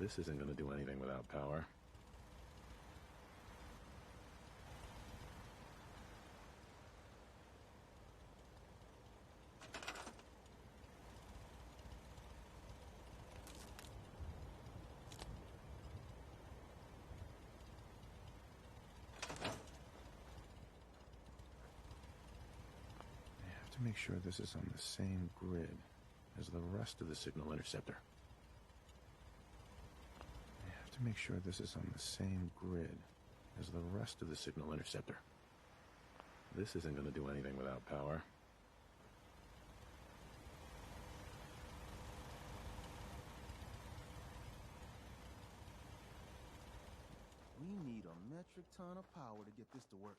This isn't going to do anything without power. To make sure this is on the same grid as the rest of the signal interceptor. I have to make sure this is on the same grid as the rest of the signal interceptor. This isn't going to do anything without power. We need a metric ton of power to get this to work.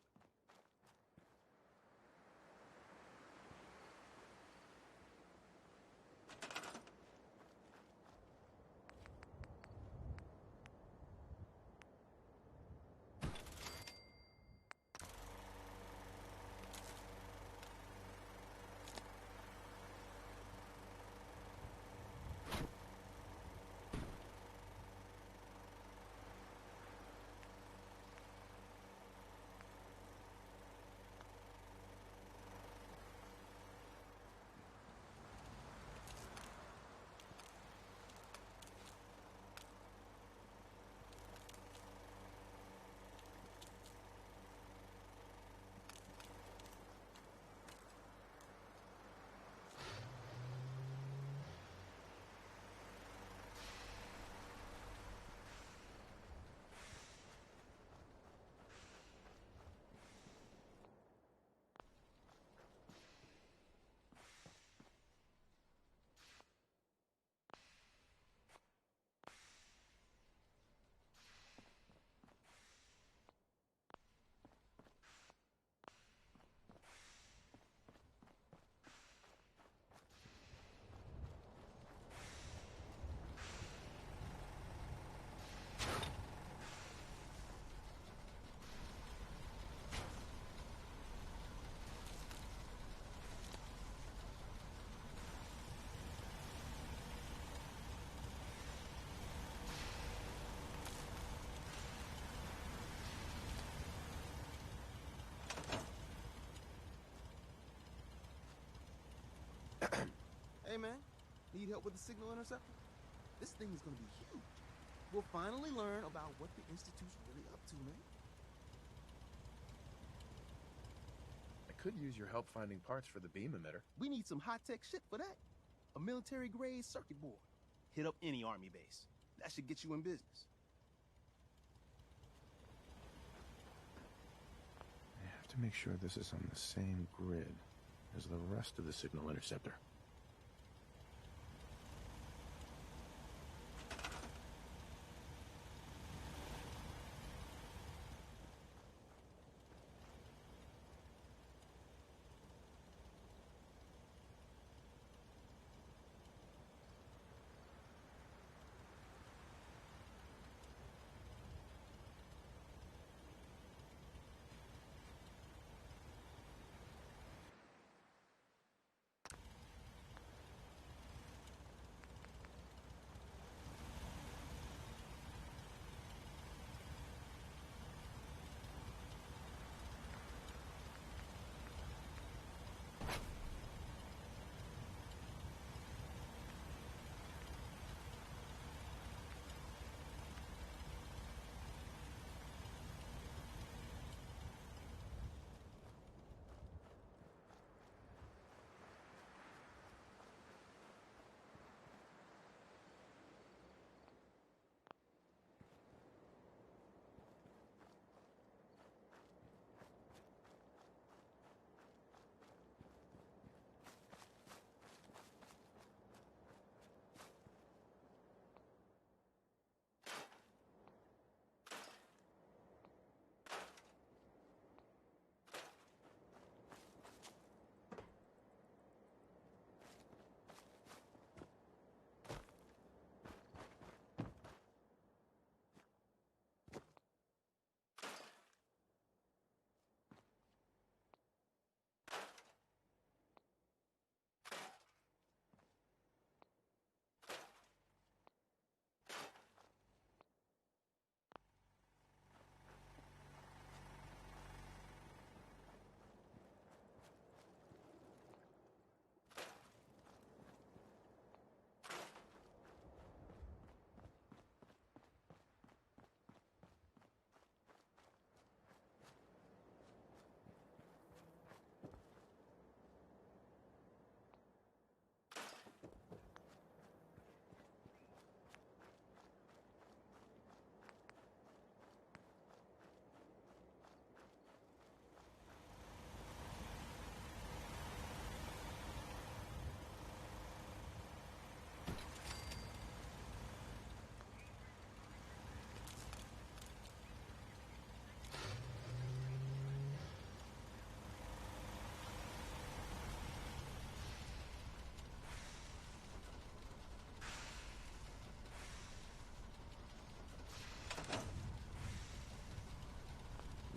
Hey man, need help with the signal interceptor? This thing is gonna be huge. We'll finally learn about what the Institute's really up to, man. I could use your help finding parts for the beam emitter. We need some high-tech shit for that. A military-grade circuit board. Hit up any army base. That should get you in business. I have to make sure this is on the same grid as the rest of the signal interceptor.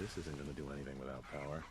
This isn't going to do anything without power.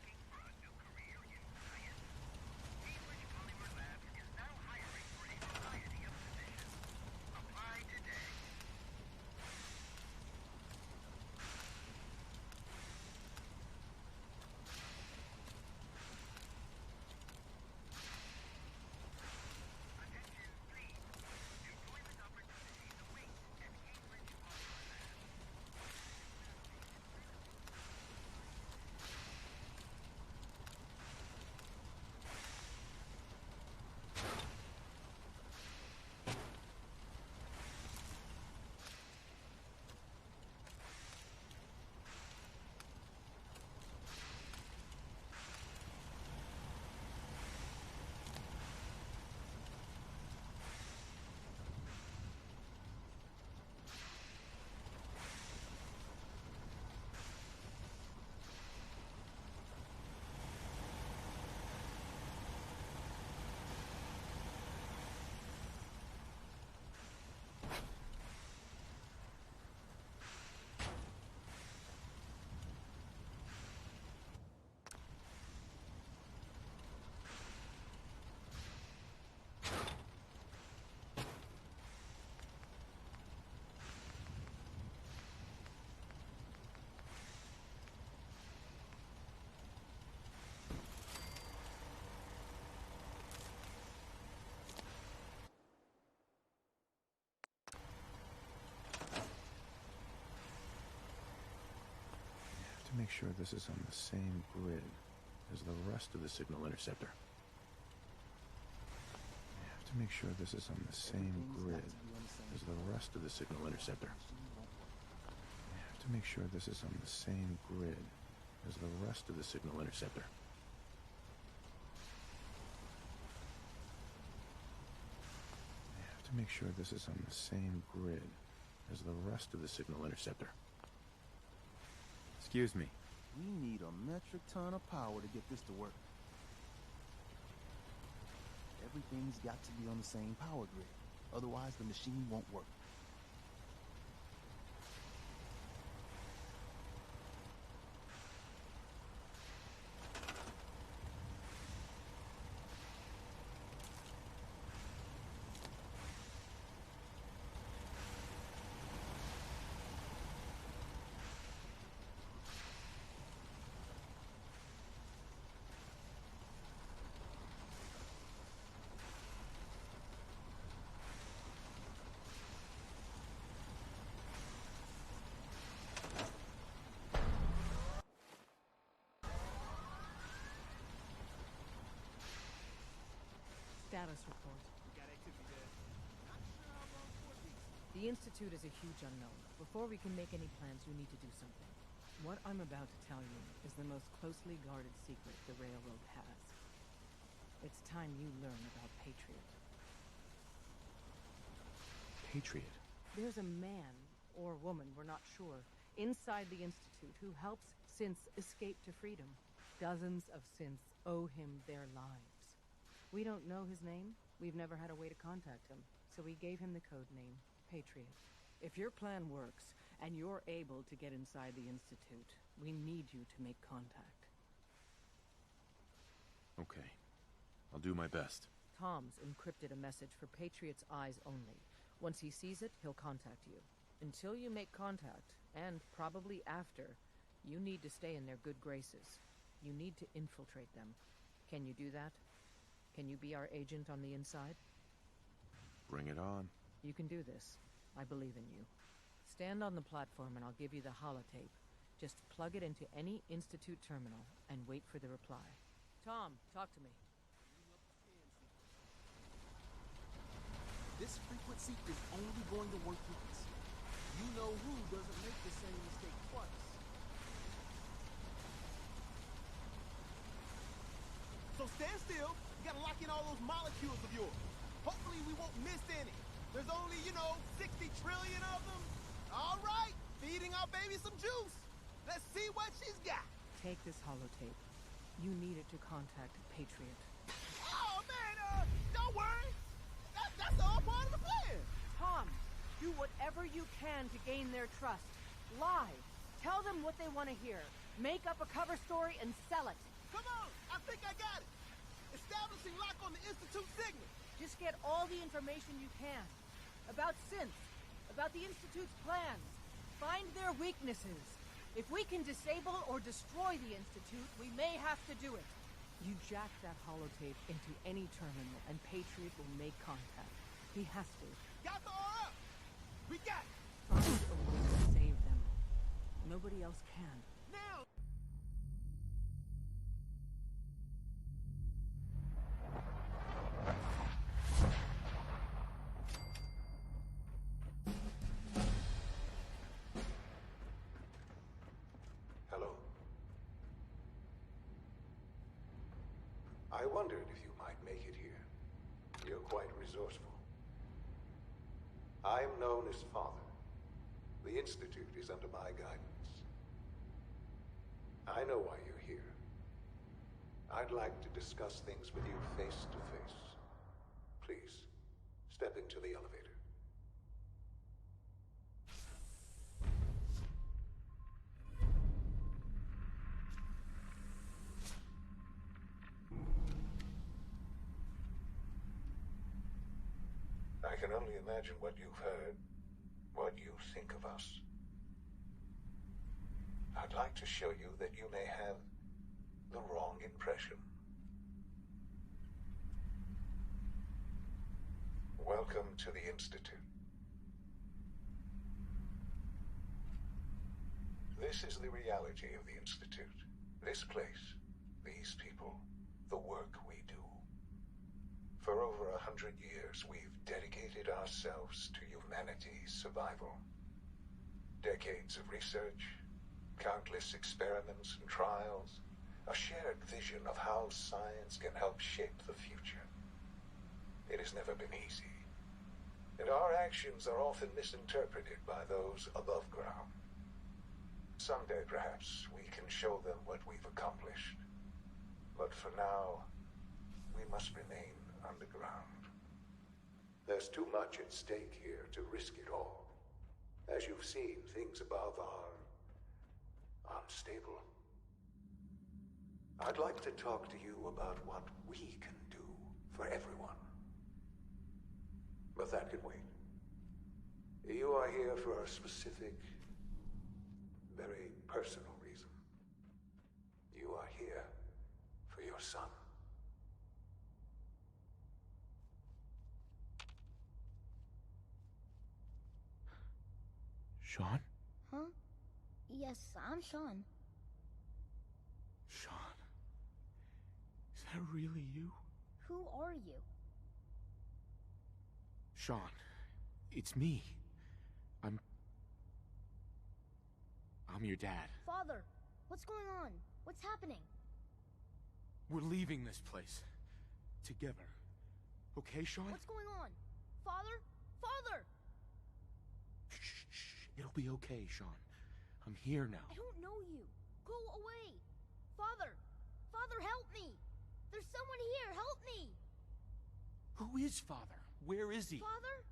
Make sure this is on the same grid as the rest of the signal interceptor. I have to make sure this is on the same grid as the rest of the signal interceptor. I have to make sure this is on the same grid as the rest of the signal interceptor. I have to make sure this is on the same grid as the rest of the signal interceptor. Excuse me. We need a metric ton of power to get this to work. Everything's got to be on the same power grid. Otherwise, the machine won't work. Status report. Got activity there. Not sure how long for these. The Institute is a huge unknown. Before we can make any plans, you need to do something. What I'm about to tell you is the most closely guarded secret the Railroad has. It's time you learn about Patriot. Patriot? There's a man, or woman, we're not sure, inside the Institute who helps synths escape to freedom. Dozens of synths owe him their lives. We don't know his name. We've never had a way to contact him, so we gave him the code name, Patriot. If your plan works, and you're able to get inside the Institute, we need you to make contact. Okay. I'll do my best. Tom's encrypted a message for Patriot's eyes only. Once he sees it, he'll contact you. Until you make contact, and probably after, you need to stay in their good graces. You need to infiltrate them. Can you do that? Can you be our agent on the inside? Bring it on. You can do this. I believe in you. Stand on the platform and I'll give you the holotape. Just plug it into any Institute terminal and wait for the reply. Tom, talk to me. This frequency is only going to work once. You know who doesn't make the same mistake twice. So stand still. You gotta lock in all those molecules of yours. Hopefully we won't miss any. There's only, 60 trillion of them. All right, feeding our baby some juice. Let's see what she's got. Take this holotape. You need it to contact Patriot. Oh, man, don't worry. That's all part of the plan. Tom, do whatever you can to gain their trust. Lie. Tell them what they want to hear. Make up a cover story and sell it. Come on! I think I got it! Establishing lock on the Institute signal! Just get all the information you can. About synths. About the Institute's plans. Find their weaknesses. If we can disable or destroy the Institute, we may have to do it. You jack that holotape into any terminal, and Patriot will make contact. He has to. Got the RF! We got it! Find a way to save them. Nobody else can. Now! Hello. I wondered if you might make it here. You're quite resourceful. I'm known as Father. The Institute is under my guidance. I know why you're here. I'd like to discuss things with you face to face. Please, step into the elevator. I can only imagine what you've heard, what you think of us. I'd like to show you that you may have the wrong impression. Welcome to the Institute. This is the reality of the Institute. This place, these people, the work we do. For over 100 years, we've dedicated ourselves to humanity's survival. Decades of research, countless experiments and trials, a shared vision of how science can help shape the future. It has never been easy, and our actions are often misinterpreted by those above ground. Someday, perhaps, we can show them what we've accomplished. But for now, we must remain underground. There's too much at stake here to risk it all. As you've seen, things above are unstable. I'd like to talk to you about what we can do for everyone. But that can wait. You are here for a specific, very personal reason. You are here for your son. Sean? Huh? Yes, I'm Sean. Sean? Is that really you? Who are you? Sean, it's me. I'm your dad. Father, what's going on? What's happening? We're leaving this place. Together. Okay, Sean? What's going on? Father? Father! Shh. It'll be okay, Sean. I'm here now. I don't know you. Go away. Father! Father, help me! There's someone here. Help me! Who is Father? Where is he? Father?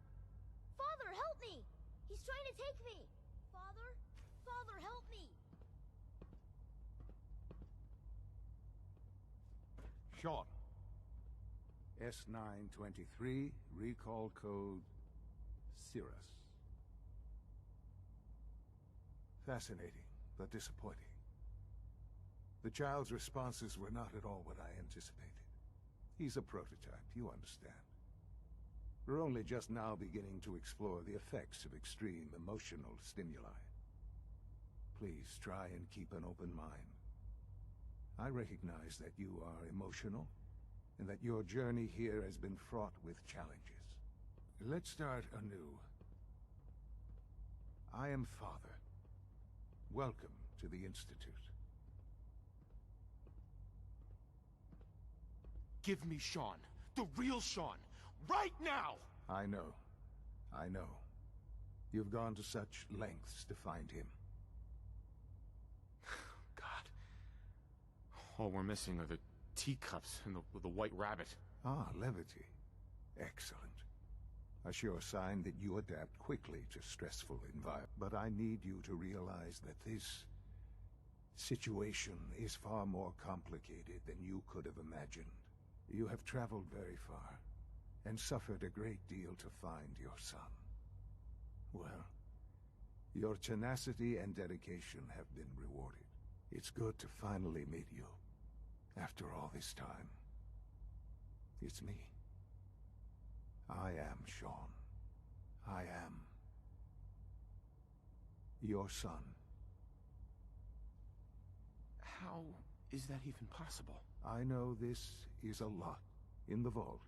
Father, help me! He's trying to take me! Father? Father, help me! Sean. S923, recall code Cirrus. Fascinating, but disappointing. The child's responses were not at all what I anticipated. He's a prototype, you understand. We're only just now beginning to explore the effects of extreme emotional stimuli. Please try and keep an open mind. I recognize that you are emotional, and that your journey here has been fraught with challenges. Let's start anew. I am Father. Welcome to the Institute. Give me Sean. The real Sean. Right now! I know. You've gone to such lengths to find him. God. All we're missing are the teacups and the white rabbit. Ah, levity. Excellent. A sure sign that you adapt quickly to stressful environments. But I need you to realize that this situation is far more complicated than you could have imagined. You have traveled very far, and suffered a great deal to find your son. Well, your tenacity and dedication have been rewarded. It's good to finally meet you, after all this time. It's me. I am Sean. I am your son. How is that even possible? I know this is a lot. In the vault,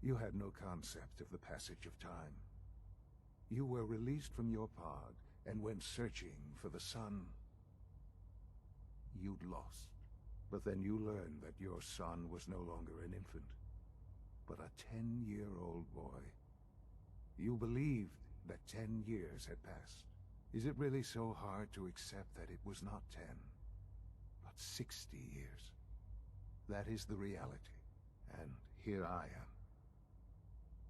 you had no concept of the passage of time. You were released from your pod and went searching for the son you'd lost. But then you learned that your son was no longer an infant, but a 10-year-old boy. You believed that 10 years had passed. Is it really so hard to accept that it was not 10, but 60 years? That is the reality. And here I am,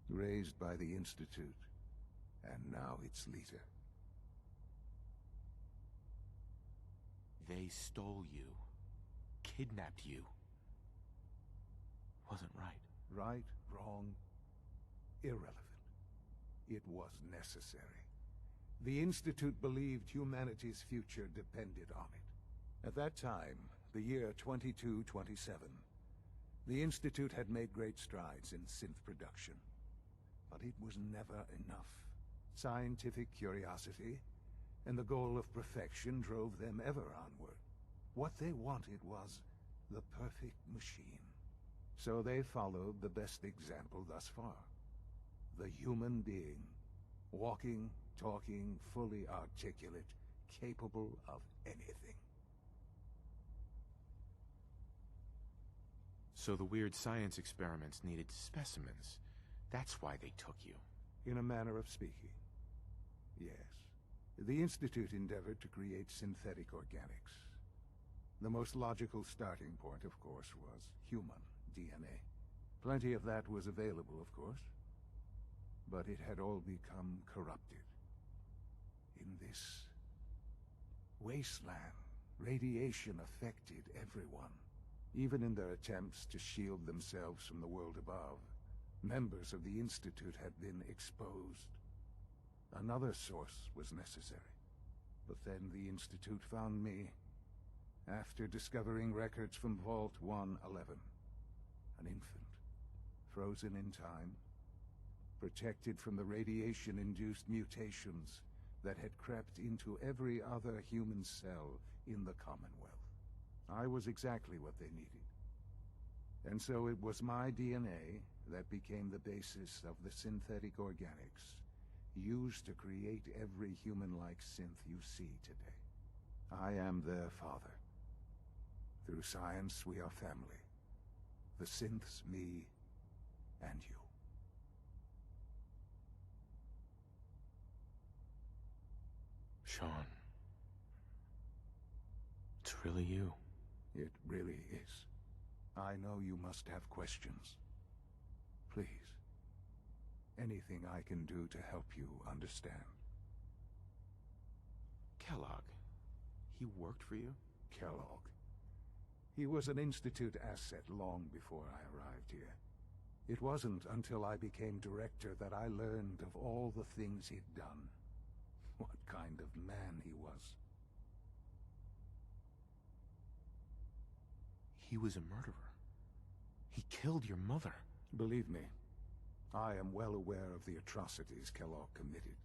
raised by the Institute, and now its leader. They stole you, kidnapped you. Wasn't right. Right, wrong, irrelevant. It was necessary. The Institute believed humanity's future depended on it. At that time, the year 2227, the Institute had made great strides in synth production. But it was never enough. Scientific curiosity and the goal of perfection drove them ever onward. What they wanted was the perfect machine. So they followed the best example thus far. The human being. Walking, talking, fully articulate, capable of anything. So the weird science experiments needed specimens. That's why they took you. In a manner of speaking, yes. The Institute endeavored to create synthetic organics. The most logical starting point, of course, was human DNA. Plenty of that was available, of course. But it had all become corrupted. In this wasteland, radiation affected everyone. Even in their attempts to shield themselves from the world above, members of the Institute had been exposed. Another source was necessary. But then the Institute found me, after discovering records from Vault 111. An infant, frozen in time, protected from the radiation-induced mutations that had crept into every other human cell in the Commonwealth. I was exactly what they needed. And so it was my DNA that became the basis of the synthetic organics used to create every human-like synth you see today. I am their father. Through science, we are family. The synths, me, and you. Sean. It's really you. It really is. I know you must have questions. Please. Anything I can do to help you understand. Kellogg. He worked for you? Kellogg. He was an Institute asset long before I arrived here. It wasn't until I became director that I learned of all the things he'd done. What kind of man he was. He was a murderer. He killed your mother. Believe me, I am well aware of the atrocities Kellogg committed.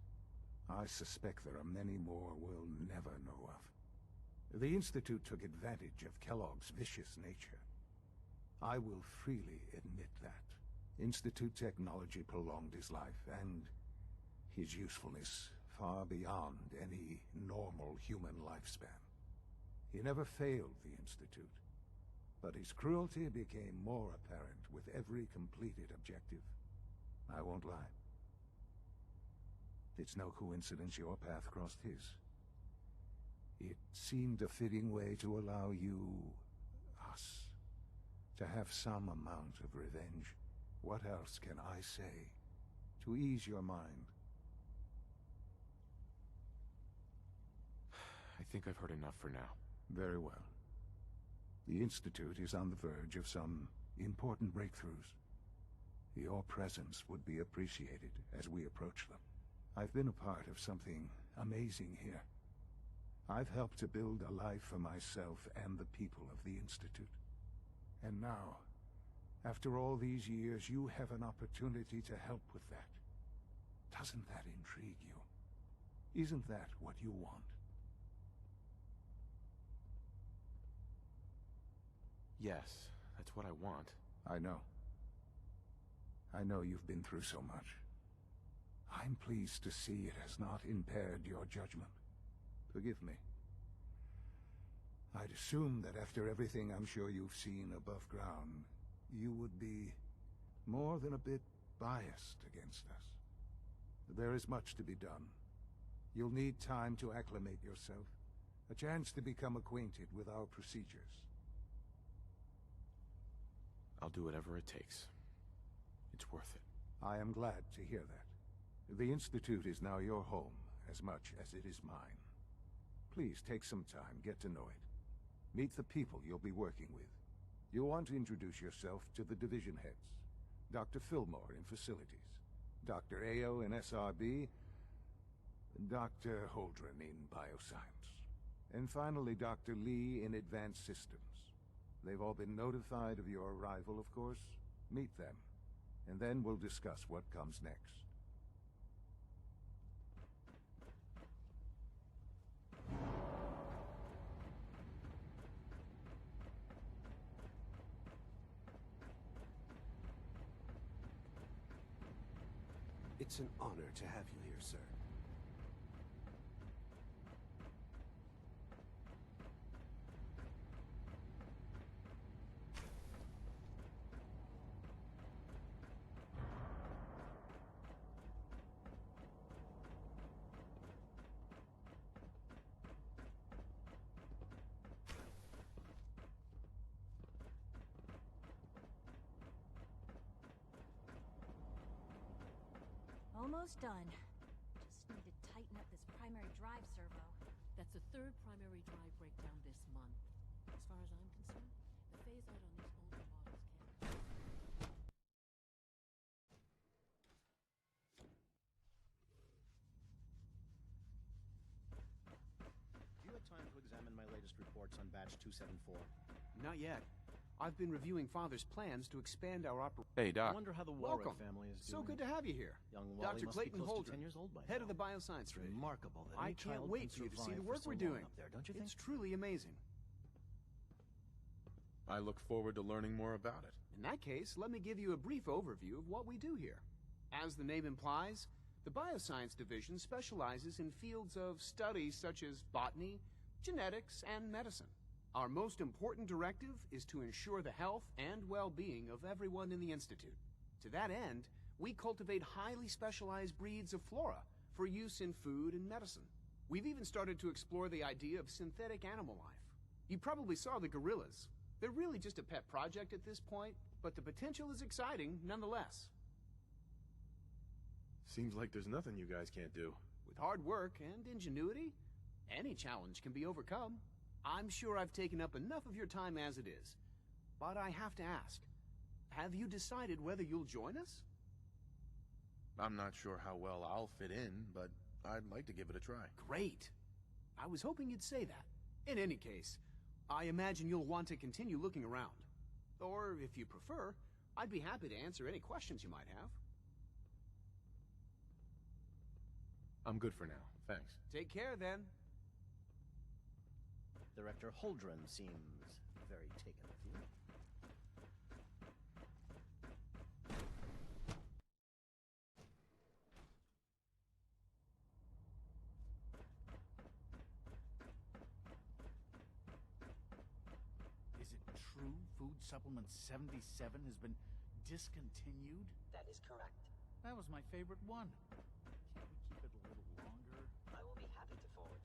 I suspect there are many more we'll never know of. The Institute took advantage of Kellogg's vicious nature. I will freely admit that. Institute technology prolonged his life, and his usefulness far beyond any normal human lifespan. He never failed the Institute, but his cruelty became more apparent with every completed objective. I won't lie. It's no coincidence your path crossed his. It seemed a fitting way to allow you, us, to have some amount of revenge. What else can I say to ease your mind? I think I've heard enough for now. Very well. The Institute is on the verge of some important breakthroughs. Your presence would be appreciated as we approach them. I've been a part of something amazing here. I've helped to build a life for myself and the people of the Institute. And now, after all these years, you have an opportunity to help with that. Doesn't that intrigue you? Isn't that what you want? Yes, that's what I want. I know. I know you've been through so much. I'm pleased to see it has not impaired your judgment. Forgive me. I'd assume that after everything I'm sure you've seen above ground, you would be more than a bit biased against us. There is much to be done. You'll need time to acclimate yourself, a chance to become acquainted with our procedures. I'll do whatever it takes. It's worth it. I am glad to hear that. The Institute is now your home as much as it is mine. Please take some time, get to know it. Meet the people you'll be working with. You'll want to introduce yourself to the division heads. Dr. Fillmore in Facilities, Dr. Ayo in SRB, Dr. Holdren in Bioscience, and finally Dr. Lee in Advanced Systems. They've all been notified of your arrival, of course. Meet them, and then we'll discuss what comes next. It's an honor to have you here, sir. Almost done. Just need to tighten up this primary drive servo. That's the third primary drive breakdown this month. As far as I'm concerned, the phase-out on these older models can... Do you have time to examine my latest reports on batch 274? Not yet. I've been reviewing Father's plans to expand our operation. Hey, Doc. I wonder how the Warwick Welcome. family is So doing. good to have you here. Young Wally Dr. must Clayton be close Holdren, to 10 years old by head now. of the bioscience It's division. remarkable that I any can't child wait can for you to see survive the for work so we're long doing. up there, don't you think? It's truly amazing. I look forward to learning more about it. In that case, let me give you a brief overview of what we do here. As the name implies, the Bioscience Division specializes in fields of study such as botany, genetics, and medicine. Our most important directive is to ensure the health and well-being of everyone in the Institute. To that end, we cultivate highly specialized breeds of flora for use in food and medicine. We've even started to explore the idea of synthetic animal life. You probably saw the gorillas. They're really just a pet project at this point, but the potential is exciting nonetheless. Seems like there's nothing you guys can't do. With hard work and ingenuity, any challenge can be overcome. I'm sure I've taken up enough of your time as it is. But I have to ask, have you decided whether you'll join us? I'm not sure how well I'll fit in, but I'd like to give it a try. Great. I was hoping you'd say that. In any case, I imagine you'll want to continue looking around. Or, if you prefer, I'd be happy to answer any questions you might have. I'm good for now, thanks. Take care, then. Director Holdren seems very taken with you. Is it true Food Supplement 77 has been discontinued? That is correct. That was my favorite one. Can't we keep it a little longer? I will be happy to forward